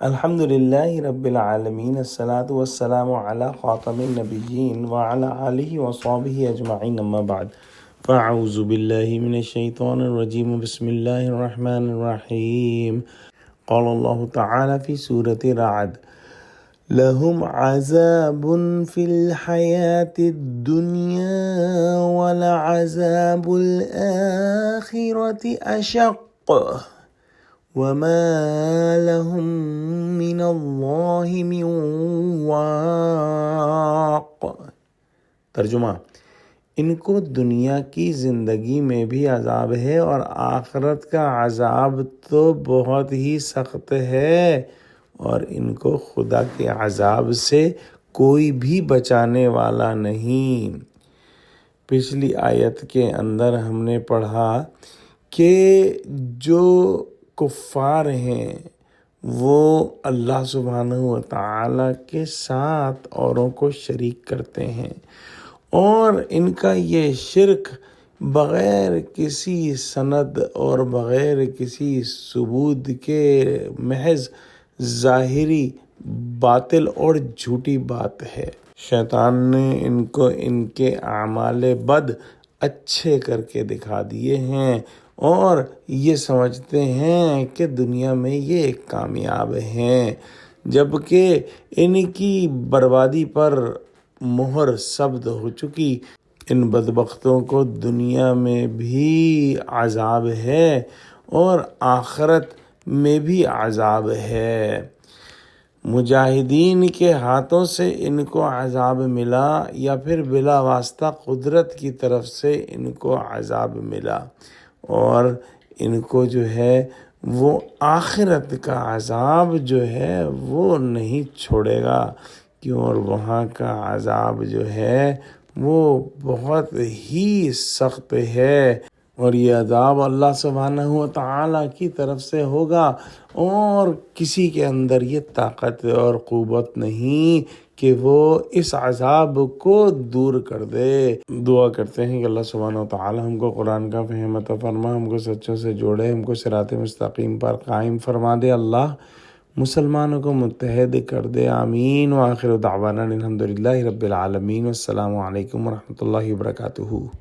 الحمد للہ رب العالمین، الصلاۃ والسلام علی خاتم النبیین وعلی آلہ وصحبہ اجمعین، اما بعد فاعوذ باللہ من الشیطان الرجیم، بسم اللہ الرحمن الرحیم۔ قال اللہ تعالی فی سورۃ رعد: لهم عذاب فی الحیاة الدنیا ولعذاب الآخرة اشق وما لهم من اللہ من واق۔ ترجمہ: ان کو دنیا کی زندگی میں بھی عذاب ہے اور آخرت کا عذاب تو بہت ہی سخت ہے، اور ان کو خدا کے عذاب سے کوئی بھی بچانے والا نہیں۔ پچھلی آیت کے اندر ہم نے پڑھا کہ جو کفار ہیں وہ اللہ سبحانہ و تعالیٰ کے ساتھ اوروں کو شریک کرتے ہیں، اور ان کا یہ شرک بغیر کسی سند اور بغیر کسی ثبوت کے محض ظاہری باطل اور جھوٹی بات ہے۔ شیطان نے ان کو ان کے اعمال بد اچھے کر کے دکھا دیے ہیں، اور یہ سمجھتے ہیں کہ دنیا میں یہ کامیاب ہیں، جبکہ ان کی بربادی پر مہر ثبت ہو چکی۔ ان بدبختوں کو دنیا میں بھی عذاب ہے اور آخرت میں بھی عذاب ہے۔ مجاہدین کے ہاتھوں سے ان کو عذاب ملا یا پھر بلا واسطہ قدرت کی طرف سے ان کو عذاب ملا، اور ان کو جو ہے وہ آخرت کا عذاب جو ہے وہ نہیں چھوڑے گا، کیوں؟ اور وہاں کا عذاب جو ہے وہ بہت ہی سخت ہے، اور یہ عذاب اللہ سبحانہ و تعالیٰ کی طرف سے ہوگا، اور کسی کے اندر یہ طاقت اور قوت نہیں کہ وہ اس عذاب کو دور کر دے۔ دعا کرتے ہیں کہ اللہ سبحانہ و تعالیٰ ہم کو قرآن کا فہم عطا فرما، ہم کو سچوں سے جوڑے، ہم کو صراط مستقیم پر قائم فرما دے، اللہ مسلمانوں کو متحد کر دے، آمین۔ وآخر دعوانا الحمد للہ رب العالمین، والسلام علیکم ورحمۃ اللہ وبرکاتہ۔